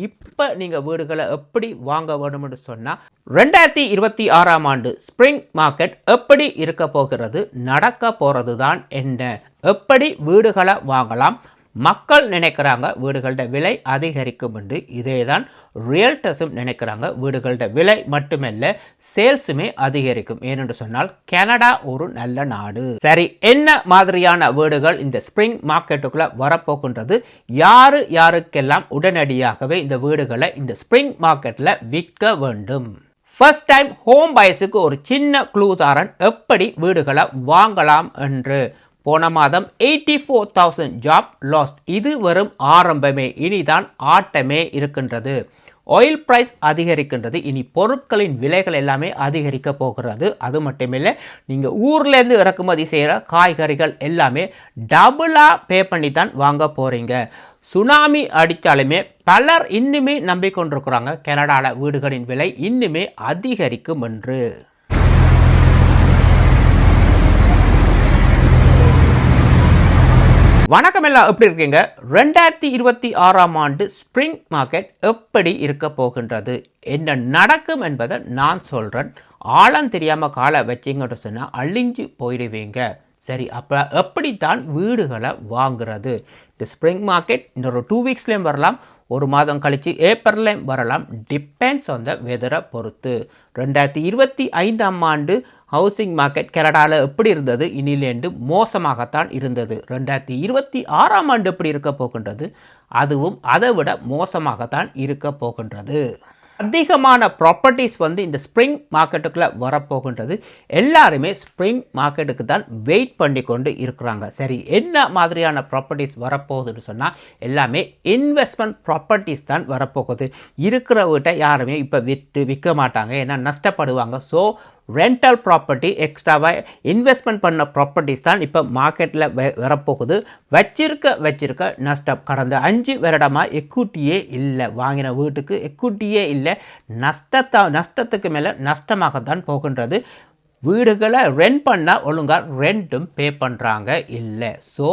இப்போ நீங்கள் வீடுகளை எப்படி வாங்க வேணும்னு சொன்னால் 2026ஆம் ஆண்டு ஸ்ப்ரிங் மார்க்கெட் எப்படி இருக்க போகிறது, நடக்க போகிறது தான் என்ன, எப்படி வீடுகளை வாங்கலாம். மக்கள் நினைக்கிறாங்க வீடுகளோட விலை அதிகரிக்கும் என்று. இதே தான் ரியல்டர்ஸும் நினைக்கிறாங்க. வீடுகளோட விலை மட்டுமல்ல, சேல்ஸுமே அதிகரிக்கும். ஏனென்று சொன்னால் கனடா ஒரு நல்ல நாடு. சரி, என்ன மாதிரியான வீடுகள் இந்த ஸ்ப்ரிங் மார்க்கெட்டுக்குள்ள வரப்போகின்றது, யாருக்கெல்லாம் உடனடியாகவே இந்த வீடுகளை இந்த ஸ்ப்ரிங் மார்க்கெட்டில் விற்க வேண்டும். ஃபர்ஸ்ட் டைம் ஹோம் பையர்ஸுக்கு ஒரு சின்ன க்ளூ தாரன் எப்படி வீடுகளை வாங்கலாம் என்று. போன மாதம் 84,000 ஜாப் லாஸ்ட். இது வரும் ஆரம்பமே, இனிதான் ஆட்டமே இருக்கின்றது. ஆயில் பிரைஸ் அதிகரிக்கின்றது. இனி பொருட்களின் விலைகள் எல்லாமே அதிகரிக்க போகிறது. அது மட்டுமில்லை, நீங்கள் ஊர்லேருந்து இறக்குமதி செய்கிற காய்கறிகள் எல்லாமே டபுளாக பே பண்ணி தான் வாங்க போகிறீங்க. சுனாமி அடித்தாலுமே பலர் இன்னுமே நம்பிக்கொண்டிருக்கிறாங்க கனடாவில் வீடுகளின் விலை இன்னுமே அதிகரிக்கும் என்று. வணக்கம், எல்லாம் எப்படி இருக்கீங்க? 2026ஆம் ஆண்டு ஸ்ப்ரிங் மார்க்கெட் எப்படி இருக்க போகின்றது, என்ன நடக்கும் என்பதை நான் சொல்கிறேன். ஆழம் தெரியாமல் காலை வச்சிங்கன்னு சொன்னால் அழிஞ்சு போயிடுவீங்க. சரி, அப்போ எப்படித்தான் வீடுகளை வாங்குறது? இந்த ஸ்ப்ரிங் மார்க்கெட் இன்னொரு 2 வீக்ஸ்லேயும் வரலாம், ஒரு மாதம் கழித்து ஏப்ரல்லையும் வரலாம். டிபெண்ட்ஸ் ஆன் த வெதரை பொறுத்து. 2025ஆம் ஆண்டு ஹவுசிங் மார்க்கெட் கனடாவில் எப்படி இருந்தது, இனிலேருந்து மோசமாகத்தான் இருந்தது. 2026ஆம் ஆண்டு எப்படி இருக்க போகின்றது, அதுவும் அதை விட மோசமாகத்தான் இருக்க போகின்றது. அதிகமான ப்ராப்பர்ட்டிஸ் இந்த ஸ்ப்ரிங் மார்க்கெட்டுக்குள்ளே வரப்போகின்றது. எல்லாருமே ஸ்ப்ரிங் மார்க்கெட்டுக்கு தான் வெயிட் பண்ணி கொண்டு இருக்கிறாங்க. சரி, என்ன மாதிரியான ப்ராப்பர்ட்டிஸ் வரப்போகுதுன்னு சொன்னால் எல்லாமே இன்வெஸ்ட்மெண்ட் ப்ராப்பர்ட்டிஸ் தான் வரப்போகுது. இருக்கிற வீட்டை யாருமே இப்போ விற்க மாட்டாங்க, ஏன்னா நஷ்டப்படுவாங்க. ஸோ ரெண்டல் ப்ராப்பர்ட்டி, எக்ஸ்ட்ராவாக இன்வெஸ்ட்மெண்ட் பண்ண ப்ராப்பர்ட்டிஸ் தான் இப்போ மார்க்கெட்டில் வரப்போகுது. வச்சிருக்க நஷ்டம். கடந்த 5 வருடமாக எக்விட்டியே இல்லை, வாங்கின வீட்டுக்கு எக்விட்டியே இல்லை. நஷ்டத்துக்கு மேலே நஷ்டமாகத்தான் போகின்றது. வீடுகளை ரெண்ட் பண்ணால் ஒழுங்காக ரெண்ட்டும் பே பண்ணுறாங்க இல்லை. ஸோ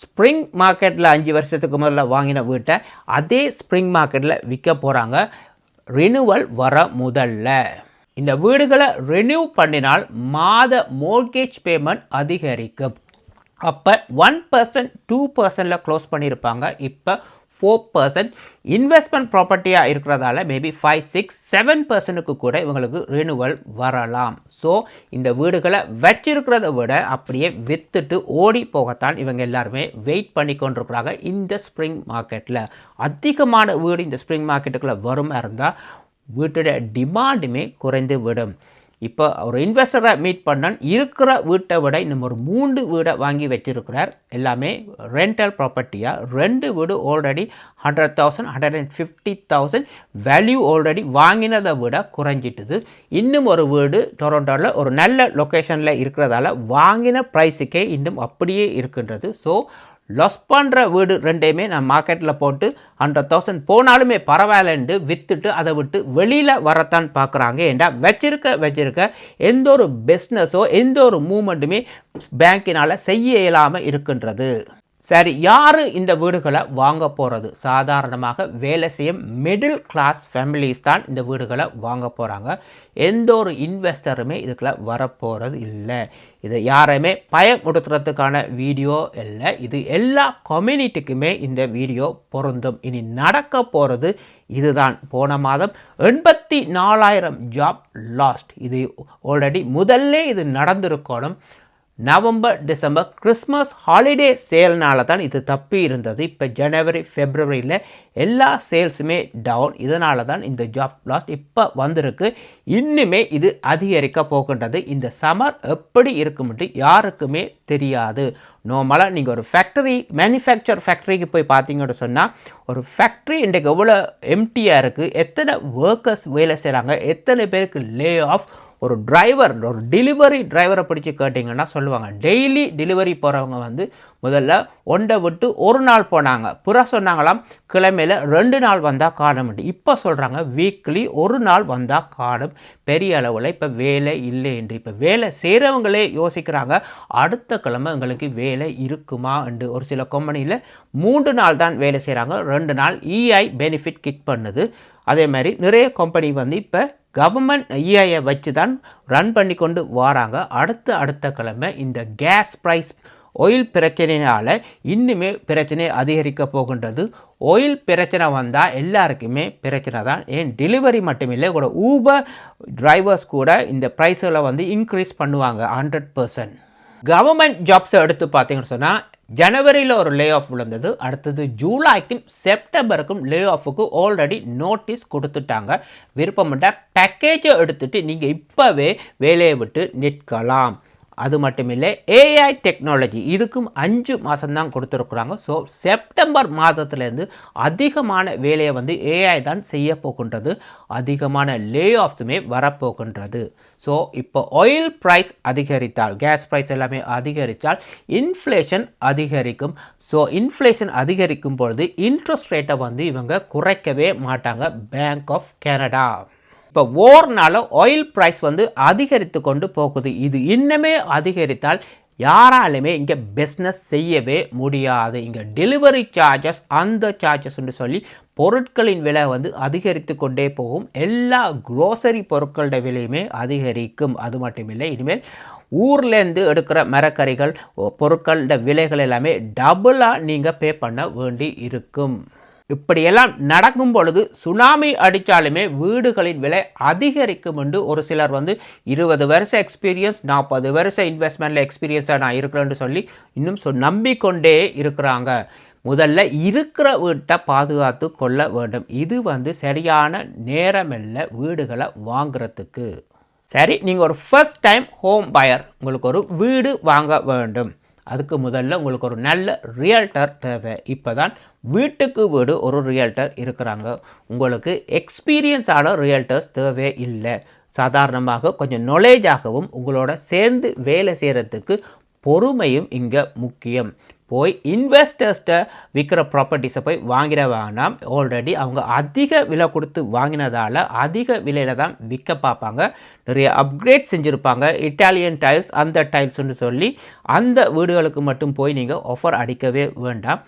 ஸ்ப்ரிங் மார்க்கெட்டில் 5 வருஷத்துக்கு முதல்ல வாங்கின வீட்டை அதே ஸ்ப்ரிங் மார்க்கெட்டில் விற்க போகிறாங்க. ரினிவல் வர முதல்ல இந்த வீடுகளை ரெனியூ பண்ணினால் மாத மோர்கேஜ் பேமெண்ட் அதிகரிக்கும். அப்போ 1% 2% க்ளோஸ் பண்ணியிருப்பாங்க, இப்போ 4%. இன்வெஸ்ட்மெண்ட் ப்ராப்பர்ட்டியாக இருக்கிறதால மேபி 5, 6, 7% கூட இவங்களுக்கு ரினிவல் வரலாம். ஸோ இந்த வீடுகளை வச்சிருக்கிறத விட அப்படியே விற்றுட்டு ஓடி போகத்தான் இவங்க எல்லாருமே வெயிட் பண்ணி கொண்டிருக்கிறாங்க. இந்த ஸ்ப்ரிங் மார்க்கெட்டில் அதிகமான வீடு இந்த ஸ்ப்ரிங் மார்க்கெட்டுக்குள்ளே வரும் இருந்தால் வீட்டோட டிமாண்டுமே குறைந்து விடும். இப்போ ஒரு இன்வெஸ்டரை மீட் பண்ண இருக்கிற வீட்டை விட இன்னும் ஒரு 3 வீடை வாங்கி வச்சிருக்கிறார். எல்லாமே ரெண்டல் ப்ராப்பர்ட்டியாக. 2 வீடு ஆல்ரெடி 100,000 150,000 வேல்யூ ஆல்ரெடி வாங்கினதை விட குறைஞ்சிட்டுது. இன்னும் ஒரு வீடு டொரண்டோவில் ஒரு நல்ல லொக்கேஷனில் இருக்கிறதால வாங்கின ப்ரைஸுக்கே இன்னும் அப்படியே இருக்கின்றது. ஸோ லாஸ் பண்ணுற வீடு ரெண்டையுமே நான் மார்க்கெட்டில் போட்டு 100,000 போனாலுமே பரவாயில்லன்னு விற்றுட்டு அதை விட்டு வெளியில் வரத்தான் பார்க்குறாங்க. ஏண்டா வச்சிருக்க எந்த ஒரு பிஸ்னஸோ எந்த ஒரு மூமெண்ட்டுமே பேங்கினால் செய்ய இயலாமல் இருக்கின்றது. சரி, யார் இந்த வீடுகளை வாங்க போகிறது? சாதாரணமாக வேலை செய்யும் மிடில் கிளாஸ் ஃபேமிலிஸ் தான் இந்த வீடுகளை வாங்க போகிறாங்க. எந்த ஒரு இன்வெஸ்டருமே இதுக்குள்ள வரப்போகிறது இல்லை. இதை யாரையுமே பயமுடுத்துறதுக்கான வீடியோ இல்லை, இது எல்லா கம்யூனிட்டிக்குமே இந்த வீடியோ பொருந்தும். இனி நடக்க போகிறது இதுதான். போன மாதம் 84,000 ஜாப் லாஸ்ட். இது ஆல்ரெடி முதல்ல இது நடந்திருக்கணும். நவம்பர் டிசம்பர் கிறிஸ்மஸ் ஹாலிடே சேல்னால தான் இது தப்பி இருந்தது. இப்போ ஜனவரி ஃபெப்ரவரியில் எல்லா சேல்ஸுமே டவுன். இதனால தான் இந்த ஜாப் லாஸ்ட் இப்போ வந்திருக்கு. இன்னுமே இது அதிகரிக்க போகின்றது. இந்த சம்மர் எப்படி இருக்கும்ட்டு யாருக்குமே தெரியாது. நார்மலாக நீங்கள் ஒரு மேனுஃபேக்சர் ஃபேக்ட்ரிக்கு போய் பார்த்தீங்கன்னு சொன்னால் ஒரு ஃபேக்ட்ரி இன்றைக்கு எவ்வளோ எம்டியாக இருக்குது, எத்தனை ஒர்க்கர்ஸ் வேலை செய்கிறாங்க, எத்தனை பேருக்கு லே ஆஃப். ஒரு டிரைவர், ஒரு டெலிவரி டிரைவரை பிடிச்சி கேட்டிங்கன்னா சொல்லுவாங்க, டெய்லி டெலிவரி போகிறவங்க முதல்ல ஒன்றை விட்டு ஒரு நாள் போனாங்க, பிற சொன்னாங்களாம் கிழமையில் 2 நாள் வந்தால் காணும். இப்போ சொல்கிறாங்க வீக்லி ஒரு நாள் வந்தால் காணும். பெரிய அளவில் இப்போ வேலை இல்லை என்று இப்போ வேலை செய்கிறவங்களே யோசிக்கிறாங்க, அடுத்த கிழமை எங்களுக்கு வேலை இருக்குமா என்று. ஒரு சில கம்பெனியில் 3 நாள் தான் வேலை செய்கிறாங்க, 2 நாள் இஐ பெனிஃபிட் கிக் பண்ணுது. அதே மாதிரி நிறைய கம்பெனி வந்து இப்போ கவர்மெண்ட் இஐயை வச்சு தான் ரன் பண்ணி கொண்டு வராங்க. அடுத்த கிழமை இந்த கேஸ் ப்ரைஸ் ஆயில் பிரச்சனையினால் இன்னுமே பிரச்சனை அதிகரிக்க போகின்றது. ஆயில் பிரச்சனை வந்தால் எல்லாருக்குமே பிரச்சனை தான். ஏன் டெலிவரி மட்டுமில்லை, கூட ஊபர் டிரைவர்ஸ் கூட இந்த ப்ரைஸில் வந்து இன்க்ரீஸ் பண்ணுவாங்க 100%. கவர்மெண்ட் ஜாப்ஸை எடுத்து பார்த்தீங்கன்னு சொன்னால் ஜனவரியில் ஒரு லே ஆஃப் விழுந்தது, அடுத்தது ஜூலைக்கும் செப்டம்பருக்கும் லே ஆஃபுக்கு ஆல்ரெடி நோட்டீஸ் கொடுத்துட்டாங்க. விருப்பப்பட்ட பேக்கேஜை எடுத்துகிட்டு நீங்கள் இப்போவே வேலையை விட்டு நிற்கலாம். அது மட்டும் இல்லை, ஏஐ டெக்னாலஜி இதுக்கும் 5 மாதம் தான் கொடுத்துருக்குறாங்க. ஸோ செப்டம்பர் மாதத்துலேருந்து அதிகமான வேலையை வந்து ஏஐ தான் செய்ய போகின்றது, அதிகமான லே ஆஃப்ஸுமே வரப்போகின்றது. ஸோ இப்போ ஆயில் ப்ரைஸ் அதிகரித்தால், கேஸ் ப்ரைஸ் எல்லாமே அதிகரித்தால் இன்ஃப்ளேஷன் அதிகரிக்கும். ஸோ இன்ஃப்ளேஷன் அதிகரிக்கும் பொழுது இன்ட்ரெஸ்ட் ரேட்டை வந்து இவங்க குறைக்கவே மாட்டாங்க, பேங்க் ஆஃப் கனடா. இப்போ ஓர்னால் ஆயில் ப்ரைஸ் வந்து அதிகரித்து கொண்டு போகுது. இது இன்னுமே அதிகரித்தால் யாராலுமே இங்கே பிஸ்னஸ் செய்யவே முடியாது. இங்கே டெலிவரி சார்ஜஸ், அந்த சார்ஜஸ்ன்னு சொல்லி பொருட்களின் விலை வந்து அதிகரித்து கொண்டே போகும். எல்லா க்ரோசரி பொருட்களோட விலையுமே அதிகரிக்கும். அது மட்டும் இல்லை, இனிமேல் ஊர்லேருந்து எடுக்கிற மரக்கறிகள் பொருட்களோட விலைகள் எல்லாமே டபுளாக நீங்கள் பே பண்ண வேண்டி இருக்கும். இப்படியெல்லாம் நடக்கும் பொழுது சுனாமி அடித்தாலுமே வீடுகளின் விலை அதிகரிக்கும் என்று ஒரு சிலர் வந்து 20 வருஷம் எக்ஸ்பீரியன்ஸ், 40 வருஷம் இன்வெஸ்ட்மெண்ட்டில் எக்ஸ்பீரியன்ஸாக நான் இருக்கிறேன்னு சொல்லி இன்னும் நம்பிக்கொண்டே இருக்கிறாங்க. முதல்ல இருக்கிற வீட்டை பாதுகாத்து கொள்ள வேண்டும். இது வந்து சரியான நேரமில்லை வீடுகளை வாங்குறதுக்கு. சரி, நீங்கள் ஒரு ஃபர்ஸ்ட் டைம் ஹோம் பையர், உங்களுக்கு ஒரு வீடு வாங்க வேண்டும். அதுக்கு முதல்ல உங்களுக்கு ஒரு நல்ல ரியல்டர் தேவை. இப்போ தான் வீட்டுக்கு வீடு ஒரு ரியல்டர் இருக்கிறாங்க. உங்களுக்கு எக்ஸ்பீரியன்ஸான ரியல்டர்ஸ் தேவை இல்லை. சாதாரணமாக கொஞ்சம் நாலேஜாகவும் உங்களோட சேர்ந்து வேலை செய்கிறதுக்கு பொறுமையும் இங்கே முக்கியம். போய் இன்வெஸ்டர்ஸ்ட்டை விற்கிற ப்ராப்பர்ட்டிஸை போய் வாங்கிட வேண்டாம். ஆல்ரெடி அவங்க அதிக விலை கொடுத்து வாங்கினதால் அதிக விலையில் தான் விற்க பார்ப்பாங்க. நிறைய அப்கிரேட் செஞ்சுருப்பாங்க, இட்டாலியன் டைல்ஸ் அந்த டைல்ஸ்ன்னு சொல்லி அந்த வீடுகளுக்கு மட்டும் போய் நீங்கள் ஆஃபர் அடிக்கவே வேண்டாம்.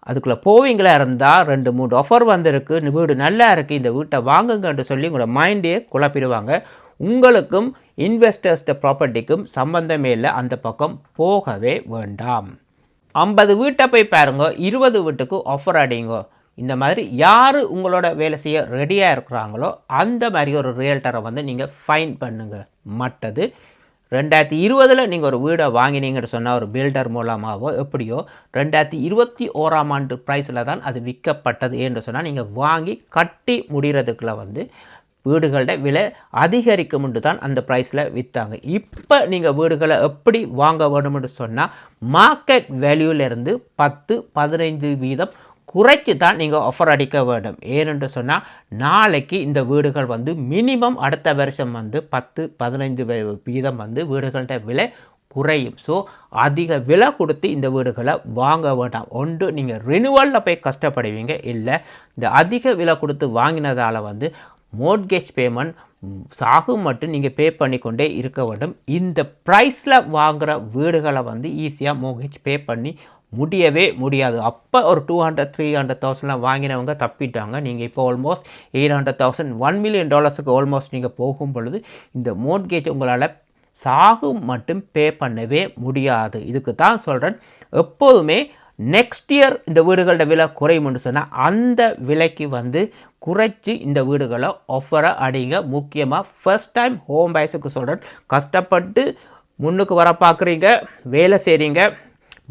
அதுக்குள்ளே போவீங்களா இருந்தால் 2-3 ஆஃபர் வந்திருக்கு, வீடு நல்லா இருக்குது, இந்த வீட்டை வாங்குங்கன்னு சொல்லி உங்களோட மைண்டே குழப்பிடுவாங்க. உங்களுக்கும் இன்வெஸ்டர்ஸ்ட ப்ராப்பர்ட்டிக்கும் சம்பந்தமே இல்லை, அந்த பக்கம் போகவே வேண்டாம். 50 வீட்டை போய் பாருங்க, 20 வீட்டுக்கு ஆஃபர் அடிங்க. இந்த மாதிரி யார் உங்களோட வேலை செய்ய ரெடியாக இருக்கிறாங்களோ அந்த மாதிரி ஒரு ரியல்டரை வந்து நீங்கள் ஃபைன் பண்ணுங்கள். மற்றது 2020 நீங்கள் ஒரு வீடை வாங்கினீங்கன்னு சொன்னால் ஒரு பில்டர் மூலமாகவோ எப்படியோ 2021ஆம் ஆண்டு ப்ரைஸில் தான் அது விற்கப்பட்டது என்று சொன்னால் நீங்கள் வாங்கி கட்டி முடிகிறதுக்குள்ள வந்து வீடுகளோட விலை அதிகரிக்கும்னு தான் அந்த ப்ரைஸில் விற்றாங்க. இப்போ நீங்கள் வீடுகளை எப்படி வாங்க வேணும்னு சொன்னால் மார்க்கெட் வேல்யூலேருந்து 10-15% குறைச்சி தான் நீங்கள் ஆஃபர் அடிக்க வேண்டும். ஏனென்று சொன்னால் நாளைக்கு இந்த வீடுகள் வந்து மினிமம் அடுத்த வருஷம் வந்து 10-15% வந்து வீடுகளோட விலை குறையும். ஸோ அதிக விலை கொடுத்து இந்த வீடுகளை வாங்க வேண்டாம். ஒன்று நீங்கள் ரினுவலில் போய் கஷ்டப்படுவீங்க, இல்லை இந்த அதிக விலை கொடுத்து வாங்கினதால் வந்து மோட்கேஜ் பேமெண்ட் சாகும் மட்டும் நீங்கள் பே பண்ணிக்கொண்டே இருக்க வேண்டும். இந்த ப்ரைஸில் வாங்குகிற வீடுகளை வந்து ஈஸியாக மோட்கேஜ் பே பண்ணி முடியவே முடியாது. அப்போ ஒரு 200,000-300,000 வாங்கினவங்க தப்பிட்டாங்க. நீங்கள் இப்போ ஆல்மோஸ்ட் 800,000 $1 million ஆல்மோஸ்ட் நீங்கள் போகும் பொழுது இந்த மோட்கேஜ் உங்களால் சாகும் மட்டும் பே பண்ணவே முடியாது. இதுக்கு தான் சொல்கிறேன், எப்போதுமே நெக்ஸ்ட் இயர் இந்த வீடுகளோட விலை குறையும்னு சொன்னால் அந்த விலைக்கு வந்து குறைச்சி இந்த வீடுகளை ஆஃபரை அடிங்க. முக்கியமாக ஃபர்ஸ்ட் டைம் ஹோம் பையர்ஸுக்கு சொல்கிறேன், கஷ்டப்பட்டு முன்னுக்கு வர பார்க்குறீங்க, வேலை செய்கிறீங்க,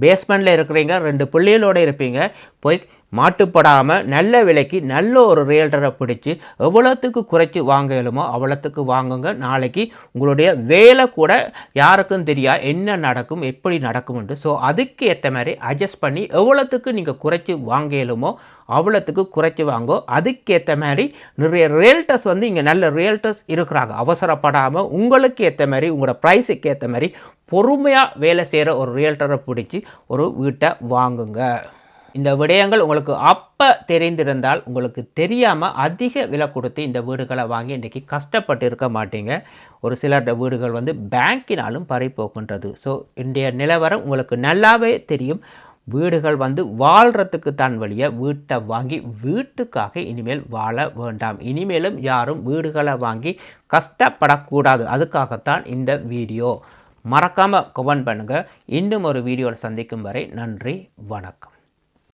பேஸ்மெண்ட்டில் இருக்கிறீங்க, 2 பிள்ளைகளோடு இருப்பீங்க, போய் மாட்டுப்படாமல் நல்ல விலைக்கு நல்ல ஒரு ரியல்டரை பிடிச்சி எவ்வளோத்துக்கு குறைச்சி வாங்க இயலுமோ அவ்வளோத்துக்கு வாங்குங்க. நாளைக்கு உங்களுடைய வேலை கூட யாருக்கும் தெரியா என்ன நடக்கும் எப்படி நடக்கும்ன்ட்டு. ஸோ அதுக்கு ஏற்ற மாதிரி அட்ஜஸ்ட் பண்ணி எவ்வளோத்துக்கு நீங்கள் குறைச்சி வாங்க இயலுமோ அவ்வளோத்துக்கு குறைச்சி வாங்கோ. அதுக்கேற்ற மாதிரி நிறைய ரியல்டர்ஸ் வந்து இங்கே நல்ல ரியல்டர்ஸ் இருக்கிறாங்க. அவசரப்படாமல் உங்களுக்கு ஏற்ற மாதிரி உங்களோட ப்ரைஸுக்கு ஏற்ற மாதிரி பொறுமையாக வேலை செய்கிற ஒரு ரியல்டரை பிடிச்சி ஒரு வீட்டை வாங்குங்க. இந்த விடயங்கள் உங்களுக்கு அப்போ தெரிந்திருந்தால் உங்களுக்கு தெரியாமல் அதிக விலை கொடுத்து இந்த வீடுகளை வாங்கி இன்றைக்கி கஷ்டப்பட்டு இருக்க மாட்டீங்க. ஒரு சிலர் வீடுகள் வந்து பேங்கினாலும் பறிப்போக்குன்றது. ஸோ இன்றைய நிலவரம் உங்களுக்கு நல்லாவே தெரியும். வீடுகள் வந்து வாழ்கிறதுக்கு தான் வழியை வீட்டை வாங்கி வீட்டுக்காக இனிமேல் வாழ வேண்டாம். இனிமேலும் யாரும் வீடுகளை வாங்கி கஷ்டப்படக்கூடாது. அதுக்காகத்தான் இந்த வீடியோ. மறக்காமல் கமெண்ட் பண்ணுங்கள். இன்னும் ஒரு வீடியோவில் சந்திக்கும் வரை நன்றி, வணக்கம்.